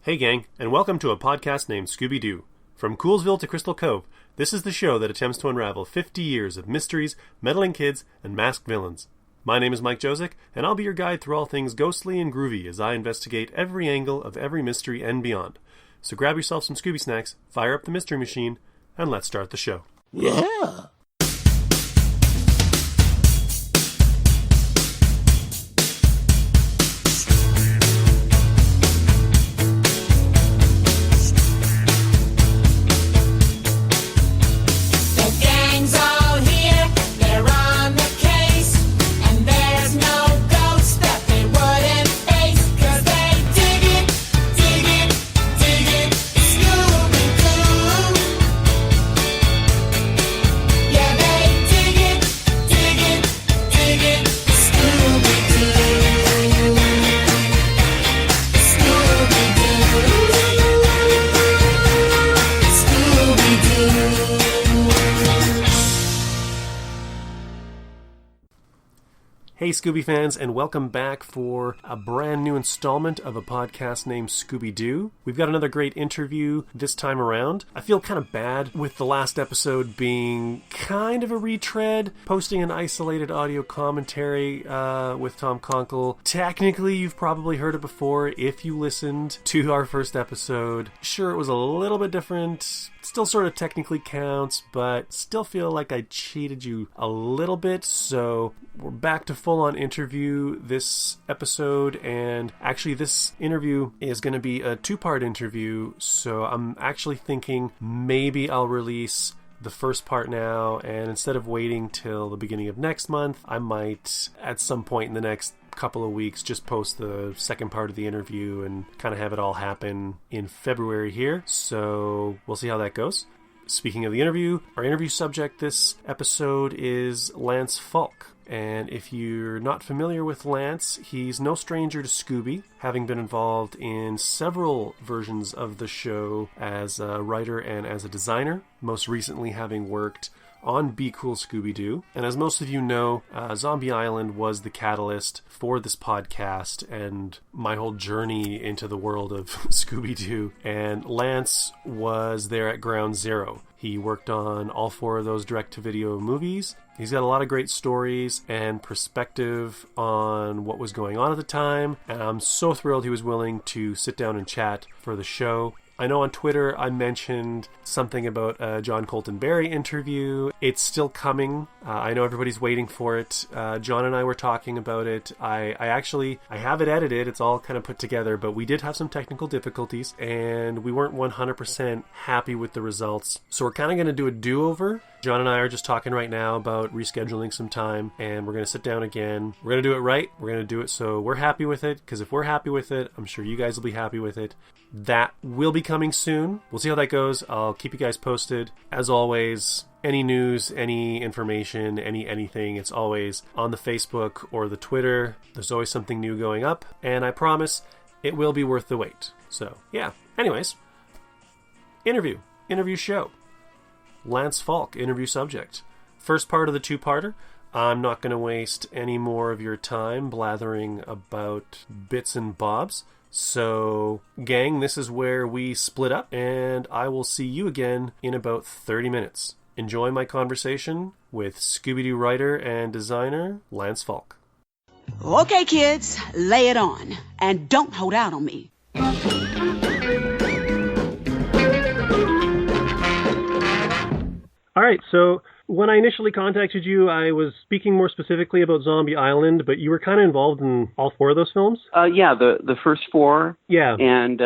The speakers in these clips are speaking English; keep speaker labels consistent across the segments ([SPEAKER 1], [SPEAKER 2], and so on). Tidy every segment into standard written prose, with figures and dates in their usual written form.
[SPEAKER 1] Hey gang, and welcome to A Podcast Named Scooby-Doo. From Coolsville to Crystal Cove, this is the show that attempts to unravel 50 years of mysteries, meddling kids, and masked villains. My name is Mike Josick, and I'll be your guide through all things ghostly and groovy as I investigate every angle of every mystery and beyond. So grab yourself some Scooby snacks, fire up the mystery machine, and let's start the show.
[SPEAKER 2] Yeah!
[SPEAKER 1] Hey Scooby fans, and welcome back for a brand new installment of A Podcast Named Scooby-Doo. We've got another great interview this time around. I feel kind of bad with the last episode being kind of a retread, posting an isolated audio commentary with Tom Conkle. Technically, you've probably heard it before if you listened to our first episode. Sure, it was a little bit different. Still sort of technically counts, but still feel like I cheated you a little bit, so we're back to full-on interview this episode, and actually this interview is going to be a two-part interview, so I'm actually thinking maybe I'll release the first part now, and instead of waiting till the beginning of next month, I might, at some point in the next couple of weeks, just post the second part of the interview and kind of have it all happen in February here. So we'll see how that goes. Speaking of the interview, our interview subject this episode is Lance Falk. And if you're not familiar with Lance, he's no stranger to Scooby, having been involved in several versions of the show as a writer and as a designer, most recently having worked on Be Cool Scooby-Doo. And as most of you know, Zombie Island was the catalyst for this podcast and my whole journey into the world of Scooby-Doo. And Lance was there at ground zero. He worked on all four of those direct-to-video movies. He's got a lot of great stories and perspective on what was going on at the time. And I'm so thrilled he was willing to sit down and chat for the show. I know on Twitter I mentioned something about a John Colton Berry interview. It's still coming. I know everybody's waiting for it. John and I were talking about it. I have it edited. It's all kind of put together, but we did have some technical difficulties and we weren't 100% happy with the results. So we're kind of going to do a do-over. John and I are just talking right now about rescheduling some time, and we're going to sit down again. We're going to do it right. We're going to do it so we're happy with it, because if we're happy with it, I'm sure you guys will be happy with it. That will be coming soon. We'll see how that goes. I'll keep you guys posted. As always, any news, any information, anything, it's always on the Facebook or the Twitter. There's always something new going up, and I promise it will be worth the wait. So, yeah. Anyways, interview show. Lance Falk, interview subject. First part of the two-parter. I'm not going to waste any more of your time blathering about bits and bobs. So, gang, this is where we split up, and I will see you again in about 30 minutes. Enjoy my conversation with Scooby-Doo writer and designer Lance Falk.
[SPEAKER 2] Okay, kids, lay it on. And don't hold out on me.
[SPEAKER 1] All right, so when I initially contacted you, I was speaking more specifically about Zombie Island, but you were kind of involved in all four of those films?
[SPEAKER 3] Yeah, the first four.
[SPEAKER 1] Yeah.
[SPEAKER 3] And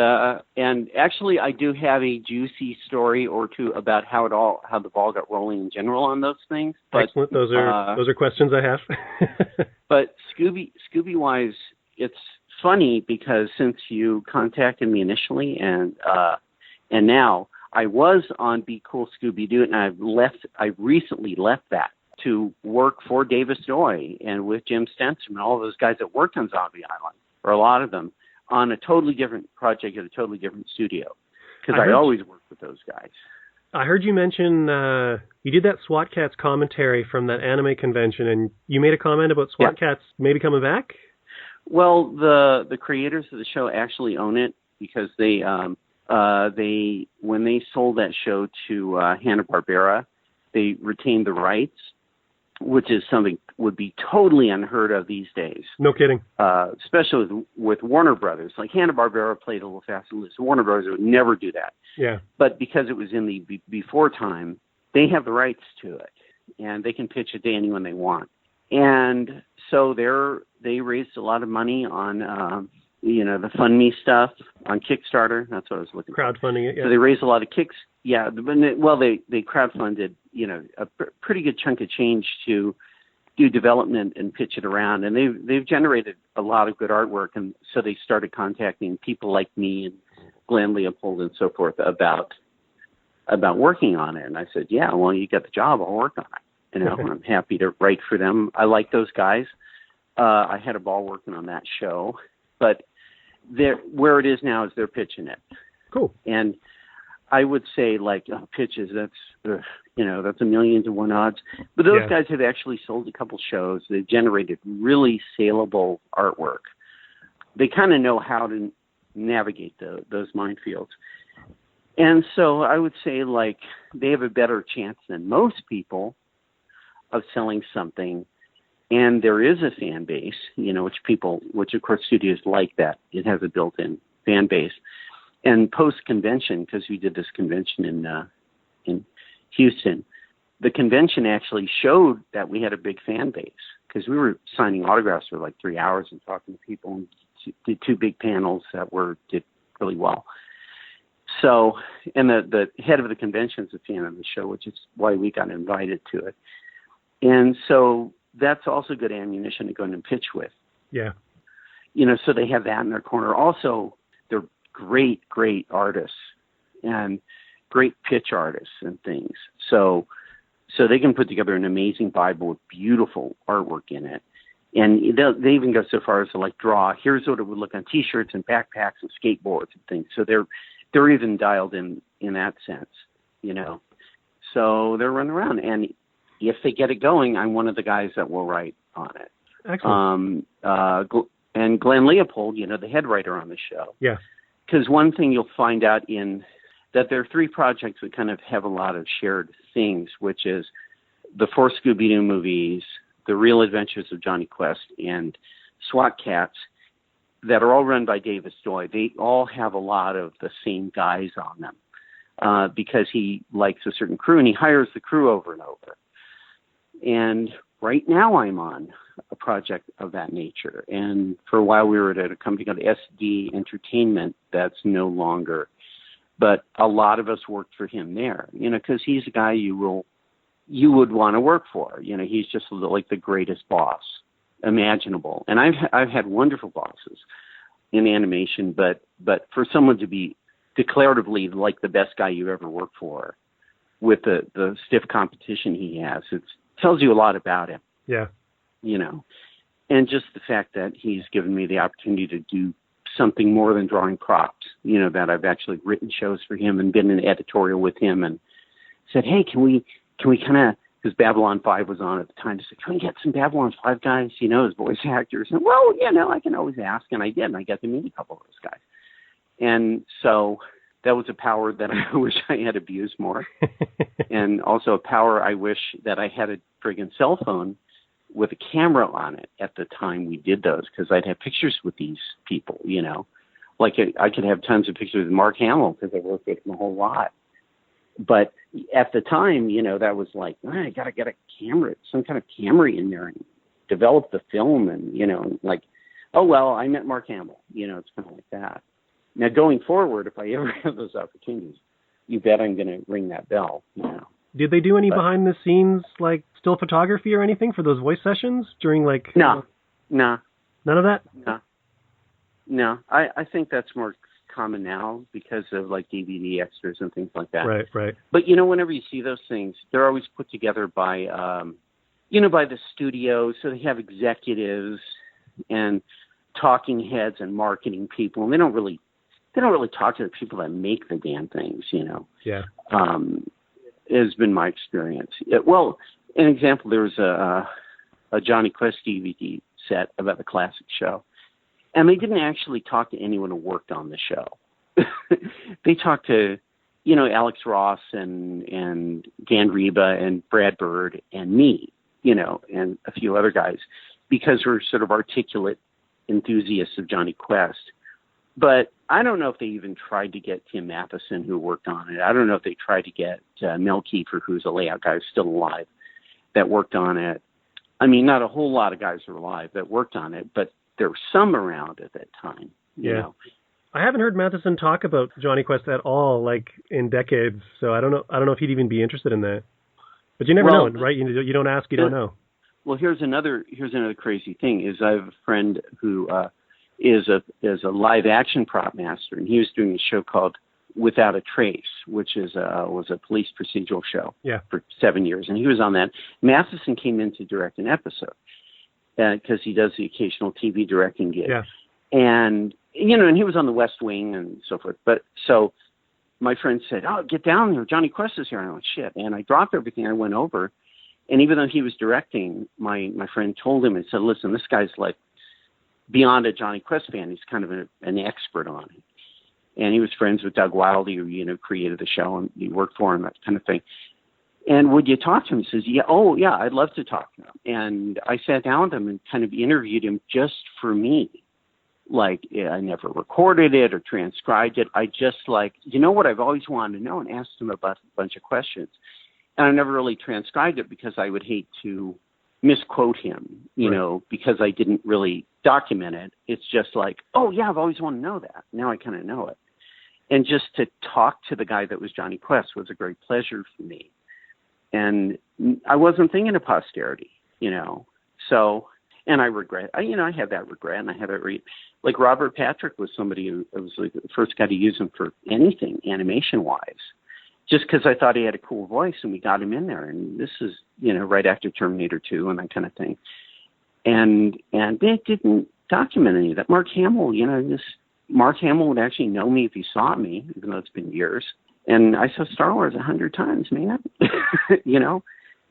[SPEAKER 3] actually, I do have a juicy story or two about how the ball got rolling in general on those things. But,
[SPEAKER 1] excellent. Those are questions I have.
[SPEAKER 3] But Scooby-wise, it's funny because since you contacted me initially and now, I was on Be Cool Scooby-Doo, and I recently left that to work for Davis Joy and with Jim Stenstrom and all those guys that worked on Zombie Island, or a lot of them, on a totally different project at a totally different studio, because I always worked with those guys.
[SPEAKER 1] I heard you mention you did that SWAT Kats commentary from that anime convention, and you made a comment about SWAT Kats maybe coming back?
[SPEAKER 3] Well, the creators of the show actually own it. because when they sold that show to HannaBarbera, they retained the rights, which is something would be totally unheard of these days.
[SPEAKER 1] No kidding.
[SPEAKER 3] Especially with Warner Brothers. Like Hanna-Barbera played a little fast and loose. Warner Brothers would never do that.
[SPEAKER 1] Yeah.
[SPEAKER 3] But because it was in the before time, they have the rights to it, and they can pitch it to anyone they want. And so they raised a lot of money on, the Fund Me stuff on Kickstarter. That's what I was looking for.
[SPEAKER 1] Crowdfunding it, yeah.
[SPEAKER 3] So they raised a lot of kicks. Yeah, they crowdfunded, a pretty good chunk of change to do development and pitch it around. And they've generated a lot of good artwork. And so they started contacting people like me and Glenn Leopold and so forth about working on it. And I said, yeah, well, you got the job. I'll work on it. I'm happy to write for them. I like those guys. I had a ball working on that show. But where it is now is they're pitching it.
[SPEAKER 1] Cool.
[SPEAKER 3] And I would say pitches, that's 1,000,000 to 1 odds. But those guys have actually sold a couple shows. They've generated really saleable artwork. They kind of know how to navigate those minefields. And so I would say they have a better chance than most people of selling something. And there is a fan base, which of course studios like that. It has a built-in fan base. And post-convention, because we did this convention in Houston, the convention actually showed that we had a big fan base, because we were signing autographs for 3 hours and talking to people, and did 2 big panels that did really well. So, and the head of the convention is a fan of the show, which is why we got invited to it. And so that's also good ammunition to go in and pitch with.
[SPEAKER 1] Yeah.
[SPEAKER 3] So they have that in their corner. Also, they're great artists and great pitch artists and things. So they can put together an amazing Bible with beautiful artwork in it. And they even go so far as to draw, here's what it would look on T-shirts and backpacks and skateboards and things. So they're even dialed in that sense, So they're running around. And if they get it going, I'm one of the guys that will write on it.
[SPEAKER 1] Excellent.
[SPEAKER 3] And Glenn Leopold, the head writer on the show.
[SPEAKER 1] Yeah.
[SPEAKER 3] Because one thing you'll find out that there are 3 projects that kind of have a lot of shared things, which is the 4 Scooby-Doo movies, The Real Adventures of Johnny Quest, and SWAT Kats, that are all run by Davis Doy. They all have a lot of the same guys on them because he likes a certain crew, and he hires the crew over and over. And right now I'm on a project of that nature. And for a while we were at a company called SD Entertainment that's no longer. But a lot of us worked for him there, because he's a guy you would want to work for. He's just the greatest boss imaginable. And I've had wonderful bosses in animation, but for someone to be declaratively the best guy you ever worked for with the stiff competition he has, it tells you a lot about him.
[SPEAKER 1] Yeah.
[SPEAKER 3] And just the fact that he's given me the opportunity to do something more than drawing props, that I've actually written shows for him and been in editorial with him and said, hey, can we kind of, because Babylon 5 was on at the time, to say, can we get some Babylon 5 guys, as voice actors? And well, I can always ask. And I did, and I got to meet a couple of those guys. And so that was a power that I wish I had abused more. And also a power I wish that I had a friggin' cell phone with a camera on it at the time we did those, because I'd have pictures with these people, I could have tons of pictures with Mark Hamill because I worked with him a whole lot. But at the time, that was I got to get a camera, some kind of camera in there and develop the film and, oh, well, I met Mark Hamill, it's kind of like that. Now, going forward, if I ever have those opportunities, you bet I'm going to ring that bell,
[SPEAKER 1] Did they do any behind the scenes, still photography or anything for those voice sessions during
[SPEAKER 3] No.
[SPEAKER 1] None of that?
[SPEAKER 3] No. I think that's more common now because of DVD extras and things like that.
[SPEAKER 1] Right.
[SPEAKER 3] But whenever you see those things, they're always put together by, by the studio. So they have executives and talking heads and marketing people, and they don't really talk to the people that make the damn things.
[SPEAKER 1] Yeah.
[SPEAKER 3] Has been my experience. Well, an example, there was a Johnny Quest DVD set about the classic show, and they didn't actually talk to anyone who worked on the show. they talked to, Alex Ross and Dan Reba and Brad Bird and me, and a few other guys, because we're sort of articulate enthusiasts of Johnny Quest. But I don't know if they even tried to get Tim Matheson, who worked on it. I don't know if they tried to get Mel Kiefer, who's a layout guy who's still alive, that worked on it. I mean, not a whole lot of guys are alive that worked on it, but there were some around at that time. You know.
[SPEAKER 1] I haven't heard Matheson talk about Johnny Quest at all, like in decades. So I don't know if he'd even be interested in that. But you never know, right? You don't ask, you don't know.
[SPEAKER 3] Well, here's another crazy thing. Is I have a friend who is a live action prop master, and he was doing a show called Without a Trace, which was a police procedural show for 7 years, and he was on that. Matheson came in to direct an episode because he does the occasional TV directing gig. Yeah. And and he was on the West Wing and so forth. But so my friend said, "Oh, get down there. Johnny Quest is here." And I went, "Shit." And I dropped everything. I went over. And even though he was directing, my friend told him and said, "Listen, this guy's like beyond a Johnny Quest fan. He's kind of an expert on it." And he was friends with Doug Wilde, who, created the show, and he worked for him, that kind of thing. And would you talk to him? He says, "Yeah, oh, yeah, I'd love to talk to him." And I sat down with him and kind of interviewed him just for me. Like, I never recorded it or transcribed it. I just what I've always wanted to know, and asked him about a bunch of questions. And I never really transcribed it because I would hate to misquote him, because I didn't really document it. It's just like, oh, yeah, I've always wanted to know that. Now I kind of know it. And just to talk to the guy that was Johnny Quest was a great pleasure for me. And I wasn't thinking of posterity, So, and I regret, I have that regret, and I have it like Robert Patrick was somebody who was like the first guy to use him for anything animation-wise. Just because I thought he had a cool voice, and we got him in there. And this is, right after Terminator 2 and that kind of thing. And they didn't document any of that. Mark Hamill, Mark Hamill would actually know me if he saw me, even though it's been years. And I saw Star Wars 100 times, man.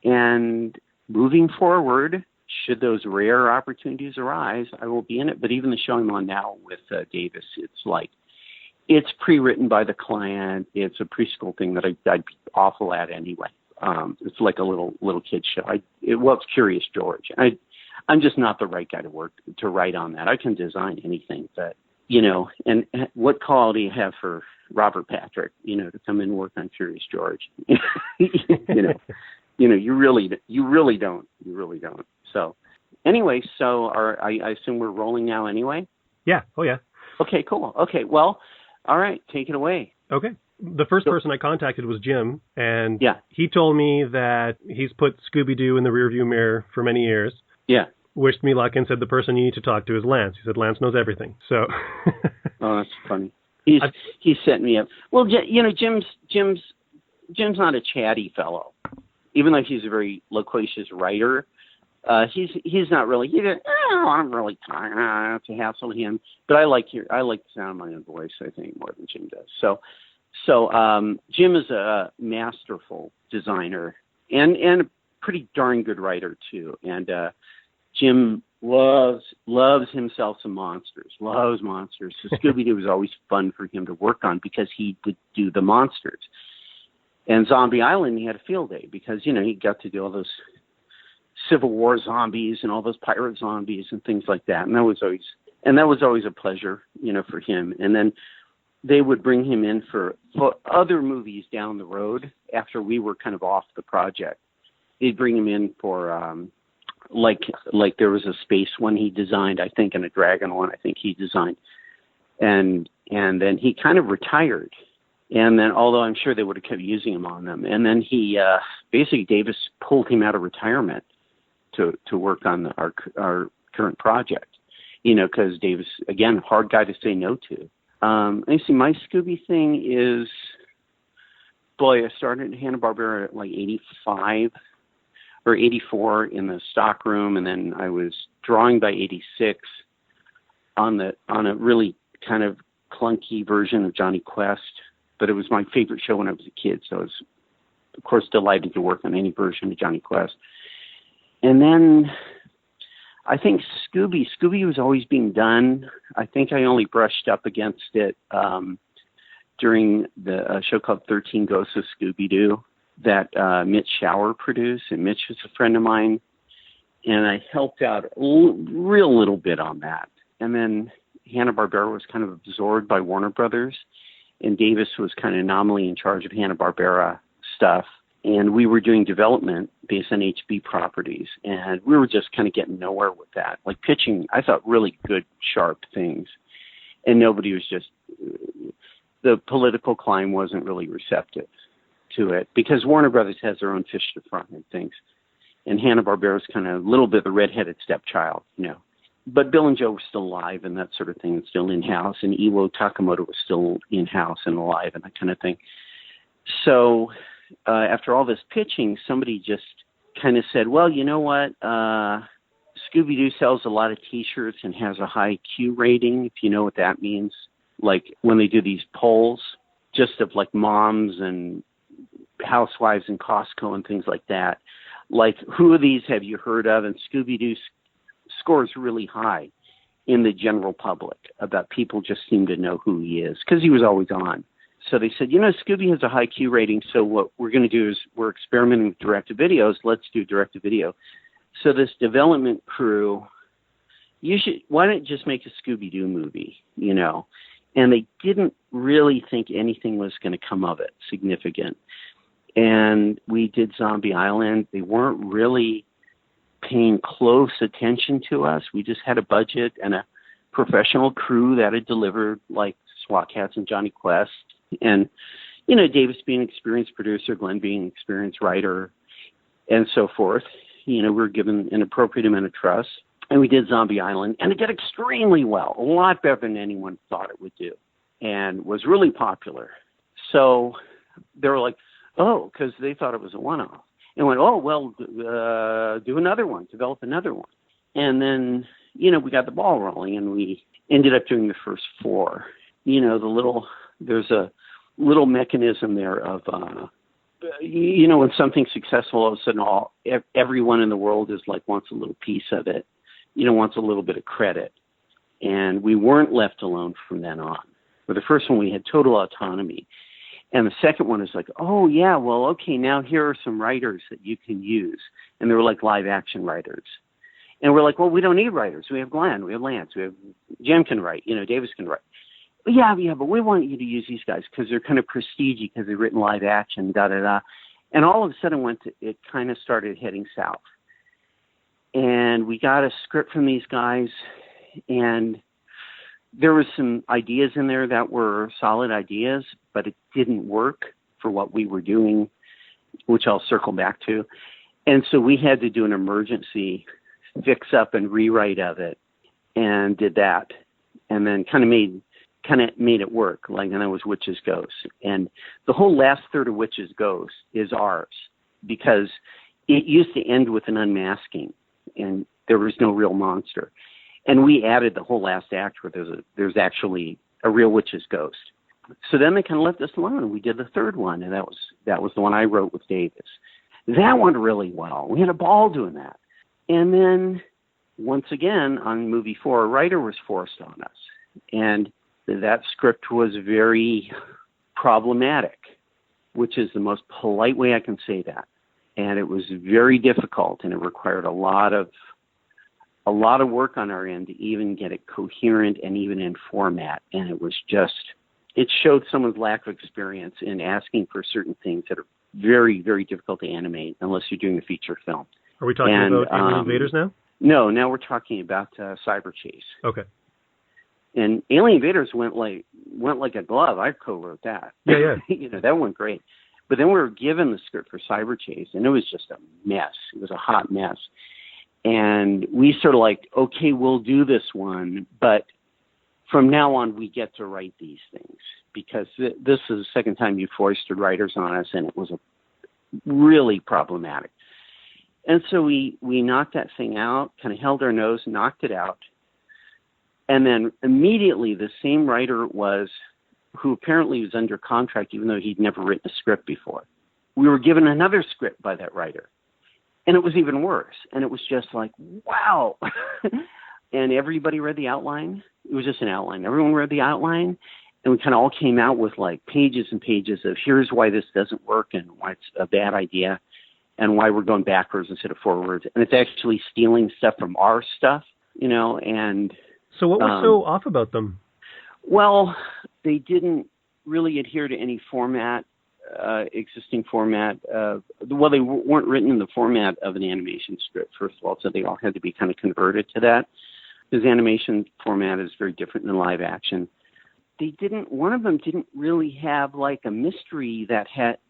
[SPEAKER 3] And moving forward, should those rare opportunities arise, I will be in it. But even the show I'm on now with Davis, it's pre-written by the client. It's a preschool thing that I'd be awful at anyway. It's like a little kid show. It's Curious George. I'm just not the right guy to write on that. I can design anything, but and what call do you have for Robert Patrick? To come in and work on Curious George. You really don't. So anyway, I assume we're rolling now anyway.
[SPEAKER 1] Yeah. Oh yeah.
[SPEAKER 3] Okay. Cool. Okay. Well. All right, take it away.
[SPEAKER 1] Okay. The first person I contacted was Jim, and he told me that he's put Scooby-Doo in the rearview mirror for many years. Yeah. Wished me luck and said the person you need to talk to is Lance. He said Lance knows everything. So.
[SPEAKER 3] Oh, that's funny. He set me up. Well, Jim's not a chatty fellow, even though he's a very loquacious writer. He's not really. I'm really tired. It's a hassle to him. But I like the sound of my own voice, I think, more than Jim does. So Jim is a masterful designer and a pretty darn good writer too. And Jim loves himself some monsters. Loves monsters. So Scooby-Doo was always fun for him to work on because he would do the monsters. And Zombie Island, he had a field day because he got to do all those Civil War zombies and all those pirate zombies and things like that. And that was always a pleasure, for him. And then they would bring him in for other movies down the road after we were kind of off the project. They'd bring him in for, like there was a space one he designed, I think, and a dragon one I think he designed. And then he kind of retired. And then, although I'm sure they would have kept using him on them. And then he, basically Davis pulled him out of retirement to work on our current project, because Davis, again, hard guy to say no to. I see my Scooby thing is, I started at HannaBarbera at like 85 or 84 in the stock room. And then I was drawing by 86 on a really kind of clunky version of Johnny Quest, but it was my favorite show when I was a kid. So I was, of course, delighted to work on any version of Johnny Quest. And then I think Scooby was always being done. I think I only brushed up against it during a show called 13 Ghosts of Scooby-Doo that Mitch Schauer produced, and Mitch was a friend of mine, and I helped out a real little bit on that. And then HannaBarbera was kind of absorbed by Warner Brothers, and Davis was kind of nominally in charge of HannaBarbera stuff. And we were doing development based on HB properties, and we were just kind of getting nowhere with that. Like pitching, I thought, really good, sharp things. And nobody was just, the political climb wasn't really receptive to it, because Warner Brothers has their own fish to fry and things. And HannaBarbera's kind of a little bit of the redheaded stepchild, you know. But Bill and Joe were still alive and that sort of thing, and still in-house, and Iwo Takamoto was still in-house and alive and that kind of thing. So after all this pitching, somebody just kind of said, well, you know what, Scooby-Doo sells a lot of T-shirts and has a high Q rating, if you know what that means. Like when they do these polls, just of like moms and housewives in Costco and things like that. Like, who of these have you heard of? And Scooby-Doo scores really high in the general public. About people just seem to know who he is because he was always on. So they said, you know, Scooby has a high Q rating, so what we're going to do is we're experimenting with direct-to-videos. Let's do direct-to-video. So this development crew, why don't you just make a Scooby-Doo movie, you know? And they didn't really think anything was going to come of it significant. And we did Zombie Island. They weren't really paying close attention to us. We just had a budget and a professional crew that had delivered, like SWAT Kats and Johnny Quest. And, you know, Davis being an experienced producer, Glenn being an experienced writer, and so forth. You know, we were given an appropriate amount of trust. And we did Zombie Island, and it did extremely well, a lot better than anyone thought it would do, and was really popular. So they were like, oh, because they thought it was a one-off. And went, oh, well, do another one, develop another one. And then, you know, we got the ball rolling, and we ended up doing the first 4. You know, there's a little mechanism there of, you know, when something's successful, all of a sudden everyone in the world is like wants a little piece of it, you know, wants a little bit of credit. And we weren't left alone from then on. For the first one, we had total autonomy. And the second one is like, oh, yeah, well, okay, now here are some writers that you can use. And they were like live action writers. And we're like, well, we don't need writers. We have Glenn, we have Lance, we have Jim can write, you know, Davis can write. Yeah, but we want you to use these guys because they're kind of prestige-y because they've written live action, da-da-da. And all of a sudden it kind of started heading south. And we got a script from these guys, and there were some ideas in there that were solid ideas, but it didn't work for what we were doing, which I'll circle back to. And so we had to do an emergency fix-up and rewrite of it, and did that, and then kind of made it work. Like, and that was Witch's Ghost. And the whole last third of Witch's Ghost is ours, because it used to end with an unmasking, and there was no real monster. And we added the whole last act where there's actually a real witch's ghost. So then they kind of left us alone. We did the third one, and that was the one I wrote with Davis. That went really well. We had a ball doing that. And then once again, on movie 4, a writer was forced on us. And that script was very problematic, which is the most polite way I can say that. And it was very difficult, and it required a lot of work on our end to even get it coherent and even in format. And it showed someone's lack of experience in asking for certain things that are very, very difficult to animate unless you're doing a feature film.
[SPEAKER 1] Are we talking about Alien Invaders now?
[SPEAKER 3] No, now we're talking about Cyberchase.
[SPEAKER 1] Okay.
[SPEAKER 3] And Alien Invaders went like a glove. I co-wrote that.
[SPEAKER 1] Yeah.
[SPEAKER 3] You know, that went great. But then we were given the script for Cyberchase, and it was just a mess. It was a hot mess. And we sort of like, okay, we'll do this one, but from now on we get to write these things, because this is the second time you foisted writers on us, and it was really problematic. And so we knocked that thing out, kind of held our nose, knocked it out. And then immediately the same writer who apparently was under contract, even though he'd never written a script before. We were given another script by that writer. And it was even worse. And it was just like, wow. And everybody read the outline. It was just an outline. Everyone read the outline. we kind of all came out with like pages and pages of here's why this doesn't work and why it's a bad idea and why we're going backwards instead of forwards. And it's actually stealing stuff from our stuff, and...
[SPEAKER 1] So what was so off about them?
[SPEAKER 3] Well, they didn't really adhere to any format, existing format. They weren't written in the format of an animation script, first of all, so they all had to be kind of converted to that. Because animation format is very different than live action. One of them didn't really have like a mystery that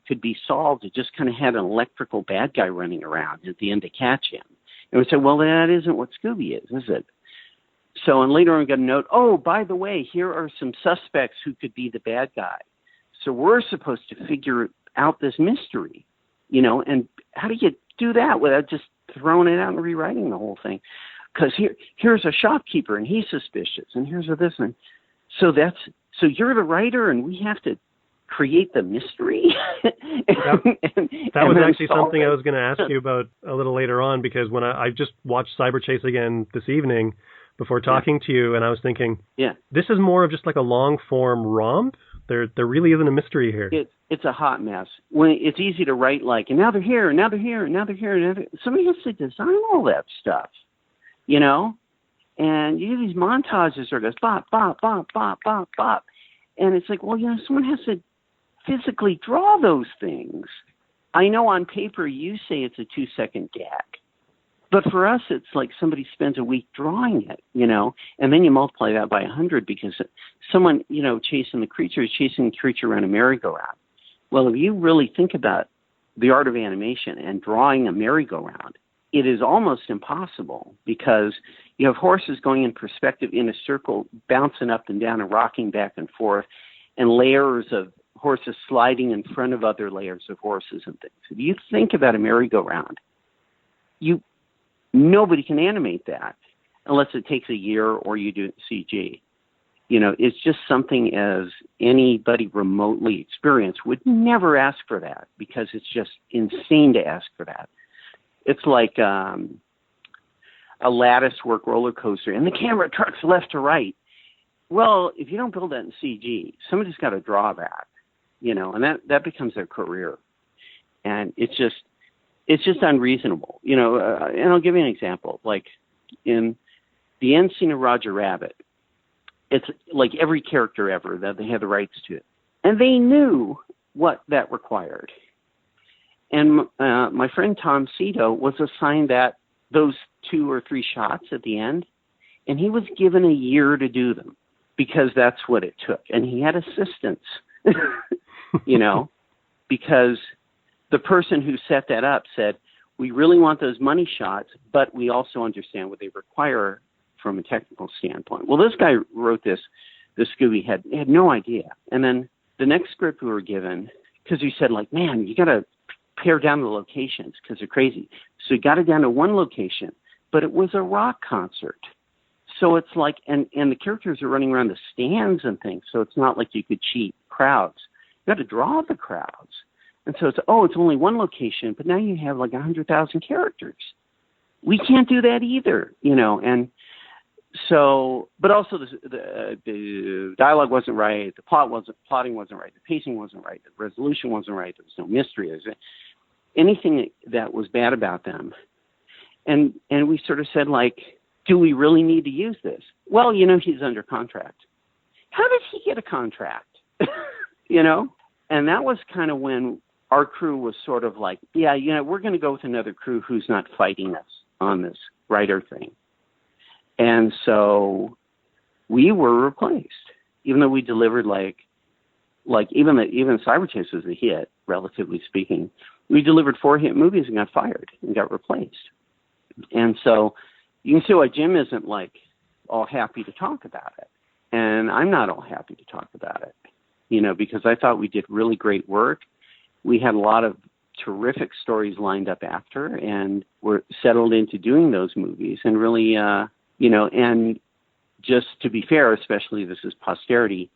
[SPEAKER 3] could be solved. It just kind of had an electrical bad guy running around at the end to catch him. And we said, well, that isn't what Scooby is it? So, and later on we got a note, oh, by the way, here are some suspects who could be the bad guy. So we're supposed to figure out this mystery, and how do you do that without just throwing it out and rewriting the whole thing? Because here's a shopkeeper and he's suspicious, and here's this one. So you're the writer and we have to create the mystery?
[SPEAKER 1] That was actually something I was going to ask you about a little later on, because when I just watched Cyberchase again this evening, before talking to you, and I was thinking, this is more of just like a long-form romp. There really isn't a mystery here.
[SPEAKER 3] It's a hot mess. When it's easy to write like, and now they're here, and now they're here, and now they're here, and somebody has to design all that stuff, And you do these montages or this bop, bop, bop, bop, bop, bop. And it's like, well, someone has to physically draw those things. I know on paper you say it's a 2-second gag. But for us, it's like somebody spends a week drawing it, and then you multiply that by 100 because someone, chasing the creature is chasing the creature around a merry-go-round. Well, if you really think about the art of animation and drawing a merry-go-round, it is almost impossible because you have horses going in perspective in a circle, bouncing up and down and rocking back and forth, and layers of horses sliding in front of other layers of horses and things. If you think about a merry-go-round, nobody can animate that unless it takes a year or you do it in CG. It's just something as anybody remotely experienced would never ask for that because it's just insane to ask for that. It's like a lattice work roller coaster and the camera trucks left to right. Well, if you don't build that in CG, somebody's got to draw that, and that becomes their career. And it's just unreasonable, and I'll give you an example. Like in the end scene of Roger Rabbit, it's like every character ever that they had the rights to it. And they knew what that required. And my friend Tom Cito was assigned those 2 or 3 shots at the end, and he was given a year to do them because that's what it took. And he had assistants, because the person who set that up said, we really want those money shots, but we also understand what they require from a technical standpoint. Well, this guy wrote the Scooby had no idea. And then the next script we were given, because he said, like, man, you got to pare down the locations because they're crazy. So he got it down to one location, but it was a rock concert. So it's like, and the characters are running around the stands and things, so it's not like you could cheat crowds. You got to draw the crowds. And so it's only one location, but now you have like 100,000 characters. We can't do that either, and so, but also the dialogue wasn't right, the plotting wasn't right, the pacing wasn't right, the resolution wasn't right, there was no mystery, there was anything that was bad about them. And we sort of said, like, do we really need to use this? Well, he's under contract. How did he get a contract? And that was kind of when our crew was sort of like, we're going to go with another crew who's not fighting us on this writer thing. And so we were replaced, even though we delivered like even Cyberchase was a hit, relatively speaking. We delivered 4 hit movies and got fired and got replaced. And so you can see why Jim isn't like all happy to talk about it. And I'm not all happy to talk about it, because I thought we did really great work. We had a lot of terrific stories lined up after, and we're settled into doing those movies and really, and just to be fair, especially this is posterity,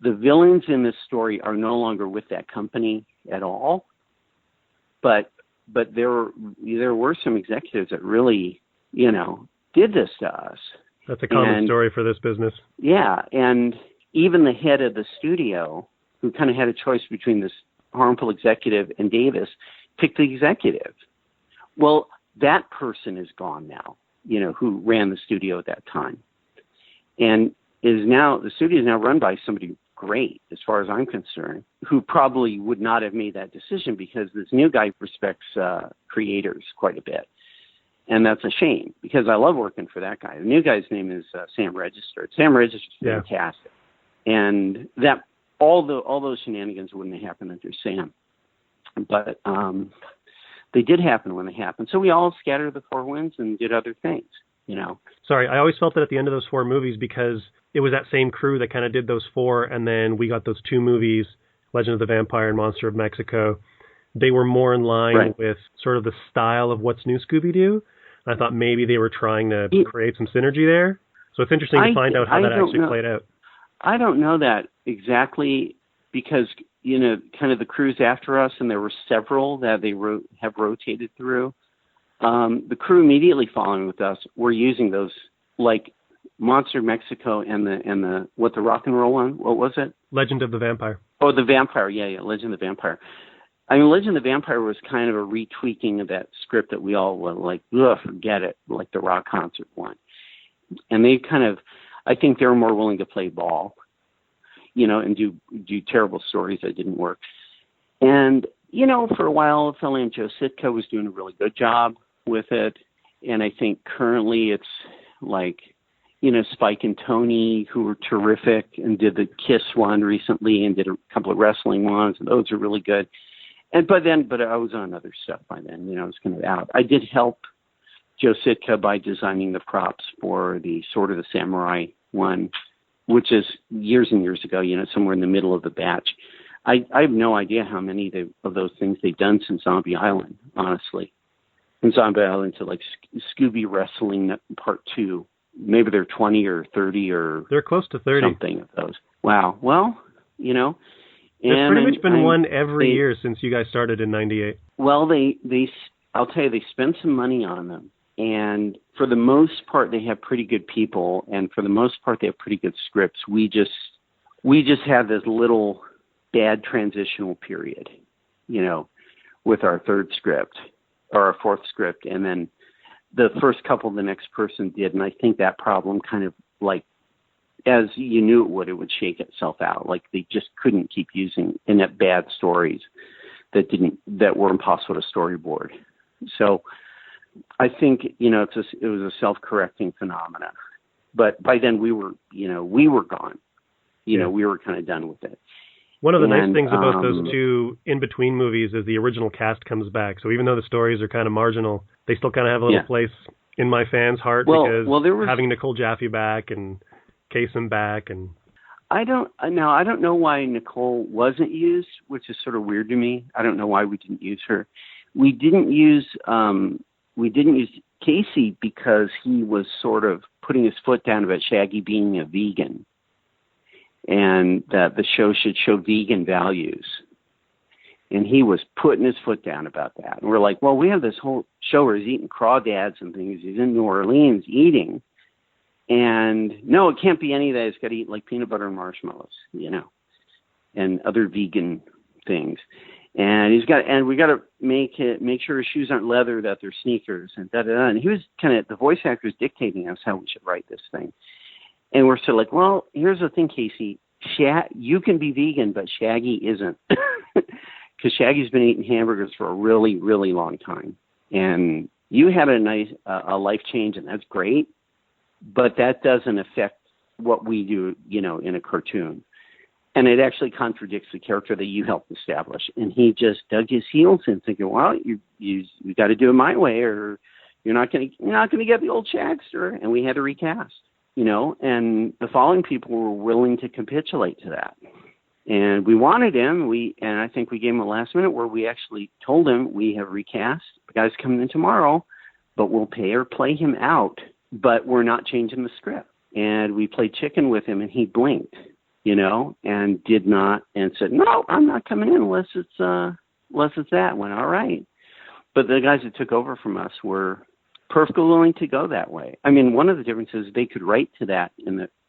[SPEAKER 3] the villains in this story are no longer with that company at all. But there were some executives that really, did this to us.
[SPEAKER 1] That's a common story for this business.
[SPEAKER 3] Yeah, and even the head of the studio, who kind of had a choice between this harmful executive and Davis, picked the executive. Well, that person is gone now, who ran the studio at that time. And the studio is now run by somebody great, as far as I'm concerned, who probably would not have made that decision because this new guy respects creators quite a bit. And that's a shame because I love working for that guy. The new guy's name is Sam Register. Sam Register's fantastic. And that all those shenanigans wouldn't have happened under Sam. But they did happen when they happened. So we all scattered the four winds and did other things,
[SPEAKER 1] Sorry, I always felt that at the end of those four movies, because it was that same crew that kind of did those four, and then we got those two movies, Legend of the Vampire and Monster of Mexico. They were more in line with sort of the style of What's New Scooby-Doo. I thought maybe they were trying to create some synergy there. So it's interesting to find out how that actually played out.
[SPEAKER 3] I don't know that exactly because, kind of the crews after us, and there were several that they have rotated through. The crew immediately following with us were using those, like Monster Mexico and the the rock and roll one. What was it?
[SPEAKER 1] Legend of the Vampire.
[SPEAKER 3] Oh, the Vampire. Yeah, Legend of the Vampire. I mean, Legend of the Vampire was kind of a retweaking of that script that we all were like, ugh, forget it, like the rock concert one. And they kind of, I think they were more willing to play ball, and do terrible stories that didn't work. And, for a while, a fellow named Joe Sitka was doing a really good job with it. And I think currently it's like, Spike and Tony, who were terrific and did the Kiss one recently and did a couple of wrestling ones. And those are really good. But I was on other stuff by then, I was kind of out. I did help Joe Sitka by designing the props for the Sword of the Samurai one, which is years and years ago, somewhere in the middle of the batch. I have no idea how many of those things they've done since Zombie Island, honestly. From Zombie Island to like Scooby Wrestling Part 2. Maybe they're 20 or 30 or... They're
[SPEAKER 1] close to 30.
[SPEAKER 3] Something of those. Wow. Well,
[SPEAKER 1] There's pretty much been one every year since you guys started in 98.
[SPEAKER 3] Well, I'll tell you, they spent some money on them. And for the most part, they have pretty good people. And for the most part, they have pretty good scripts. We just have this little bad transitional period, with our third script or our fourth script. And then the first couple the next person did. And I think that problem kind of like, as you knew it would shake itself out. Like they just couldn't keep using inept bad stories that were impossible to storyboard. So I think, it was a self-correcting phenomenon. But by then we were gone. We were kind of done with it.
[SPEAKER 1] One of the nice things about those two InBetween movies is the original cast comes back. So even though the stories are kind of marginal, they still kind of have a little place in my fans' heart because having Nicole Jaffe back and Kasem back, and
[SPEAKER 3] I don't know why Nicole wasn't used, which is sort of weird to me. I don't know why we didn't use her. We didn't use Casey because he was sort of putting his foot down about Shaggy being a vegan, and that the show should show vegan values. And he was putting his foot down about that. And we're like, well, we have this whole show where he's eating crawdads and things. He's in New Orleans eating. And no, it can't be any of that. He's got to eat like peanut butter and marshmallows, and other vegan things. And we got to make sure his shoes aren't leather, that they're sneakers, and da-da-da. And he was the voice actors dictating us how we should write this thing. And we're sort of like, well, here's the thing, Casey. You can be vegan, but Shaggy isn't. Because Shaggy's been eating hamburgers for a really, really long time. And you had a life change, and that's great. But that doesn't affect what we do, in a cartoon. And it actually contradicts the character that you helped establish. And he just dug his heels in, thinking, well, you got to do it my way, or you're not going to get the old Shagster. And we had to recast, and the following people were willing to capitulate to that. And we wanted him. And I think we gave him a last minute where we actually told him we have recast. The guy's coming in tomorrow, but we'll play him out, but we're not changing the script. And we played chicken with him, and he blinked, and did not, and said, no, I'm not coming in unless it's that one. All right. But the guys that took over from us were perfectly willing to go that way. I mean, one of the differences, they could write to that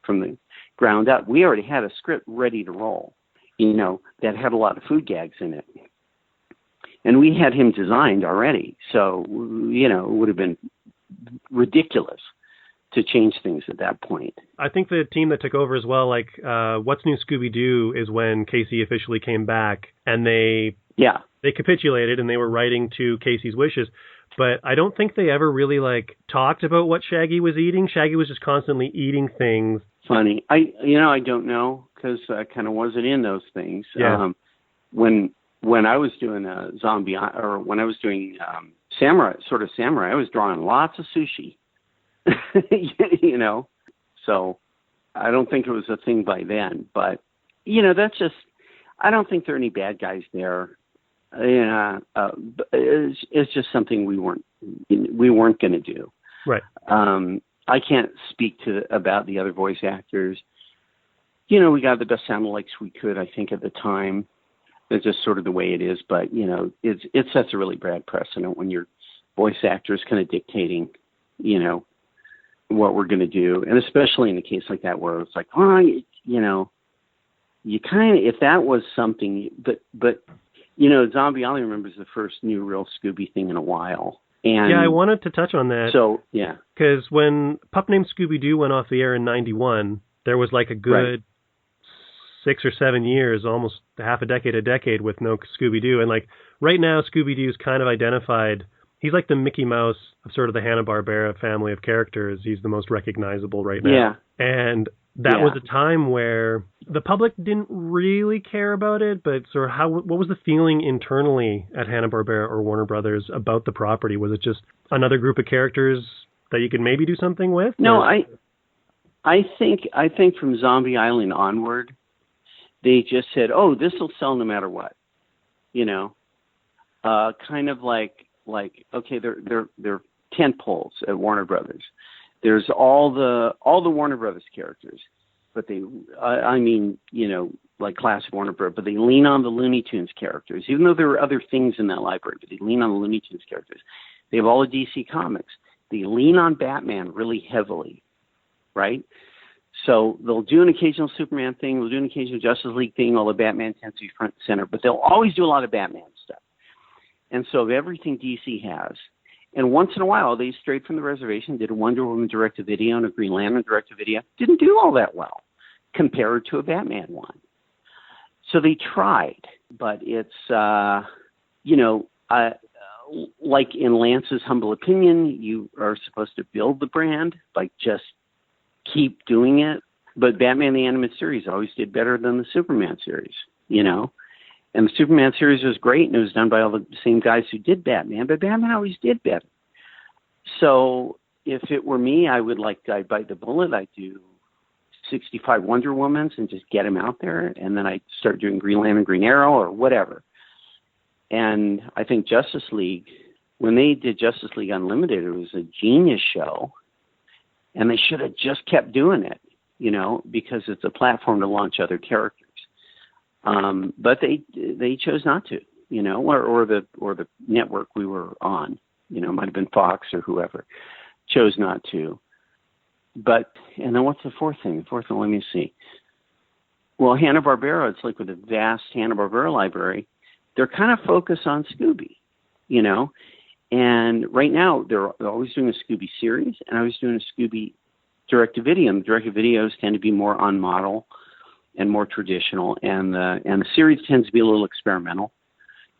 [SPEAKER 3] from the ground up. We already had a script ready to roll, that had a lot of food gags in it. And we had him designed already. So, it would have been ridiculous to change things at that point.
[SPEAKER 1] I think the team that took over as well, like What's New Scooby-Doo is when Casey officially came back, and they capitulated and they were writing to Casey's wishes. But I don't think they ever really talked about what Shaggy was eating. Shaggy was just constantly eating things.
[SPEAKER 3] Funny. I don't know, because I kind of wasn't in those things.
[SPEAKER 1] Yeah.
[SPEAKER 3] When I was doing when I was doing samurai, I was drawing lots of sushi. So I don't think it was a thing by then, but that's just, I don't think there are any bad guys there. It's just something we weren't going to do.
[SPEAKER 1] Right.
[SPEAKER 3] I can't speak about the other voice actors. We got the best sound alikes we could, I think, at the time. It's just sort of the way it is, but it sets a really bad precedent when your voice actor is kind of dictating, what we're going to do. And especially in a case like that where it's like, you kind of, if that was something, but Zombie Ollie remembers the first new real Scooby thing in a while. And
[SPEAKER 1] yeah, I wanted to touch on that.
[SPEAKER 3] So, yeah.
[SPEAKER 1] Because when Pup Named Scooby-Doo went off the air in 91, there was a good 6 or 7 years, almost half a decade with no Scooby-Doo. And right now, Scooby-Doo's kind of identified. He's like the Mickey Mouse of sort of the Hanna-Barbera family of characters. He's the most recognizable right now.
[SPEAKER 3] Yeah.
[SPEAKER 1] And that was a time where the public didn't really care about it, but sort of what was the feeling internally at Hanna-Barbera or Warner Brothers about the property? Was it just another group of characters that you could maybe do something with?
[SPEAKER 3] No, I think from Zombie Island onward, they just said, "Oh, this will sell no matter what," kind of okay, they're tent poles at Warner Brothers. There's all the Warner Brothers characters, but they, classic Warner Brothers, but they lean on the Looney Tunes characters, even though there are other things in that library, but they lean on the Looney Tunes characters. They have all the DC comics. They lean on Batman really heavily, right? So they'll do an occasional Superman thing, they'll do an occasional Justice League thing, although Batman tends to be front and center, but they'll always do a lot of Batman stuff. And so everything DC has. And once in a while, they strayed from the reservation, did a Wonder Woman direct-to-video and a Green Lantern direct-to-video. Didn't do all that well compared to a Batman one. So they tried, but it's, like in Lance's humble opinion, you are supposed to build the brand, just keep doing it. But Batman the Animated Series always did better than the Superman series, And the Superman series was great, and it was done by all the same guys who did Batman, but Batman always did better. So if it were me, I'd bite the bullet. I'd do 65 Wonder Womans and just get them out there, and then I'd start doing Green Lantern, Green Arrow, or whatever. And I think Justice League, when they did Justice League Unlimited, it was a genius show, and they should have just kept doing it, because it's a platform to launch other characters. But they chose not to, or the network we were on, might have been Fox or whoever, chose not to. But, and then what's the fourth thing? The fourth thing, let me see. Well, Hanna-Barbera, it's with a vast Hanna-Barbera library, they're kind of focused on Scooby, and right now they're always doing a Scooby series and always doing a Scooby direct-to-video. And the direct-to-videos tend to be more on model and more traditional, and the series tends to be a little experimental.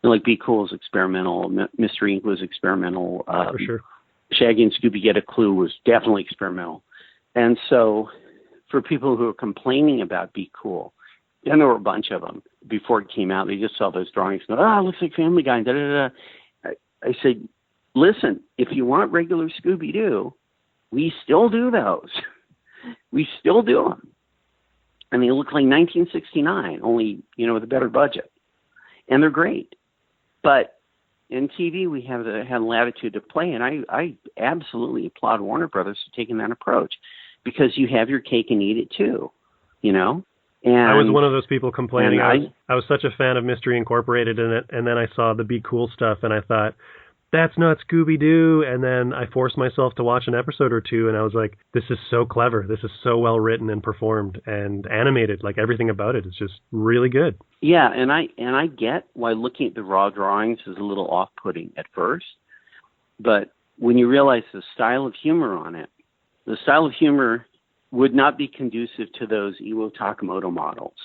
[SPEAKER 3] Be Cool is experimental, Mystery Inc. was experimental.
[SPEAKER 1] For sure.
[SPEAKER 3] Shaggy and Scooby Get a Clue was definitely experimental. And so for people who are complaining about Be Cool, and there were a bunch of them before it came out, they just saw those drawings and it looks like Family Guy, da-da-da. I said, listen, if you want regular Scooby-Doo, we still do those. We still do them. And they look like 1969, only, with a better budget. And they're great. But in TV, we have had latitude to play, and I absolutely applaud Warner Brothers for taking that approach, because you have your cake and eat it too, And
[SPEAKER 1] I was one of those people complaining. I was such a fan of Mystery Incorporated in it, and then I saw the Be Cool stuff, and I thought, that's not Scooby-Doo. And then I forced myself to watch an episode or two, and I was like, this is so clever. This is so well written and performed and animated. Like, everything about it is just really good.
[SPEAKER 3] Yeah, and I get why looking at the raw drawings is a little off-putting at first, but when you realize the style of humor on it, the style of humor would not be conducive to those Iwo Takamoto models.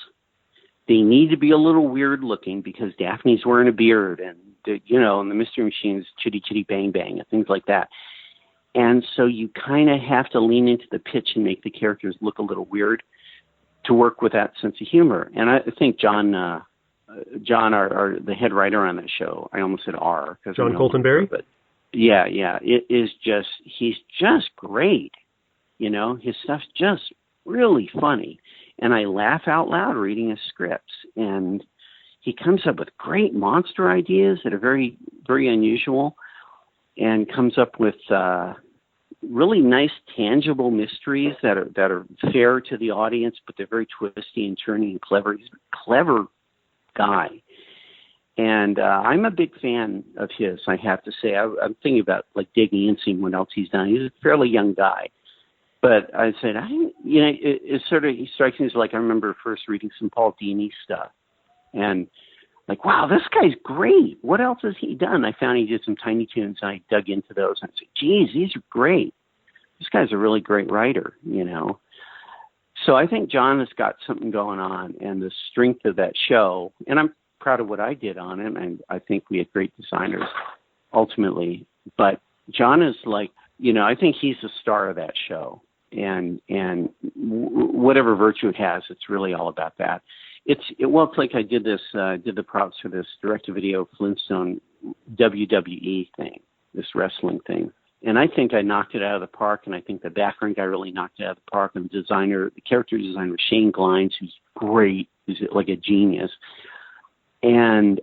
[SPEAKER 3] They need to be a little weird looking because Daphne's wearing a beard and, and the Mystery Machine's chitty chitty bang bang and things like that. And so you kind of have to lean into the pitch and make the characters look a little weird to work with that sense of humor. And I think John, the head writer on that show, I almost said R.
[SPEAKER 1] John Colton-Berry?
[SPEAKER 3] But yeah. He's just great. His stuff's just really funny. And I laugh out loud reading his scripts. And he comes up with great monster ideas that are very, very unusual, and comes up with really nice, tangible mysteries that are fair to the audience, but they're very twisty and turny and clever. He's a clever guy. And I'm a big fan of his, I have to say. I'm thinking about digging and seeing what else he's done. He's a fairly young guy. But I said, it sort of, he strikes me as I remember first reading some Paul Dini stuff. And wow, this guy's great. What else has he done? I found he did some Tiny Toons, and I dug into those. And I said, geez, these are great. This guy's a really great writer, So I think John has got something going on, and the strength of that show, and I'm proud of what I did on it, and I think we had great designers ultimately. But John is I think he's the star of that show. And whatever virtue it has, it's really all about that. It's like I did the props for this direct-to-video Flintstone WWE thing, this wrestling thing. And I think I knocked it out of the park, and I think the background guy really knocked it out of the park. And the character designer, Shane Glines, who's great, who's like a genius. And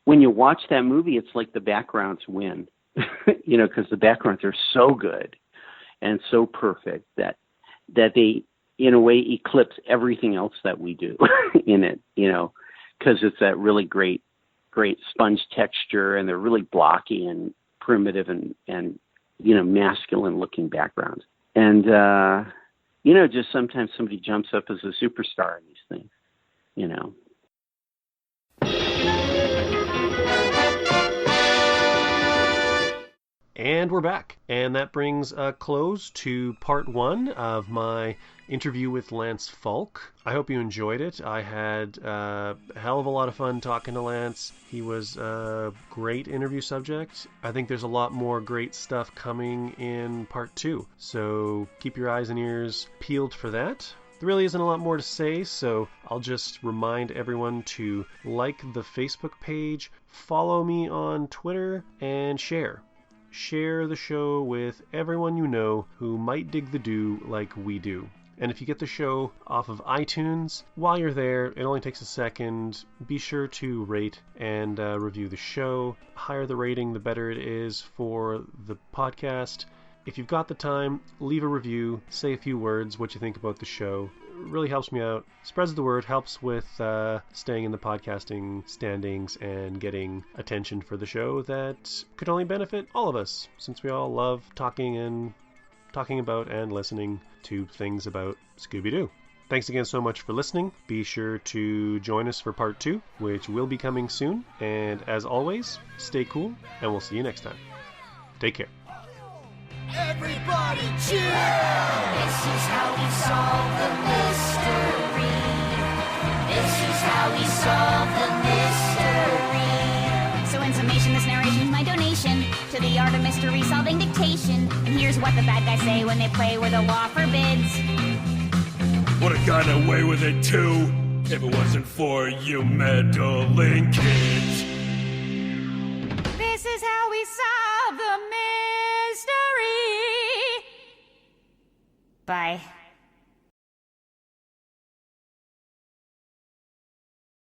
[SPEAKER 3] when you watch that movie, it's like the backgrounds win, because the backgrounds are so good and so perfect that they, in a way, eclipse everything else that we do in it, because it's that really great sponge texture, and they're really blocky and primitive and masculine looking backgrounds. And, just sometimes somebody jumps up as a superstar in these things,
[SPEAKER 1] And we're back. And that brings a close to part 1 of my interview with Lance Falk. I hope you enjoyed it. I had a hell of a lot of fun talking to Lance. He was a great interview subject. I think there's a lot more great stuff coming in part 2. So keep your eyes and ears peeled for that. There really isn't a lot more to say, so I'll just remind everyone to like the Facebook page, follow me on Twitter, and share. Share the show with everyone you know who might dig the do like we do. And if you get the show off of iTunes, while you're there, it only takes a second. Be sure to rate and review the show. The higher the rating, the better it is for the podcast. If you've got the time, leave a review, say a few words, what you think about the show. It really helps me out. Spreads the word, helps with staying in the podcasting standings and getting attention for the show that could only benefit all of us, since we all love talking about and listening to things about Scooby-Doo. Thanks again so much for listening. Be sure to join us for part 2, which will be coming soon. And as always, stay cool, and we'll see you next time. Take care.
[SPEAKER 4] Everybody cheer! This is how we solve the mystery. This is how we solve the mystery. So in summation, this narration is my donation to the art of mystery solving dictation. And here's what the bad guys say when they play where the law forbids.
[SPEAKER 5] Would have gotten away with it too if it wasn't for you meddling kids.
[SPEAKER 4] This is how we solve the mystery. Bye.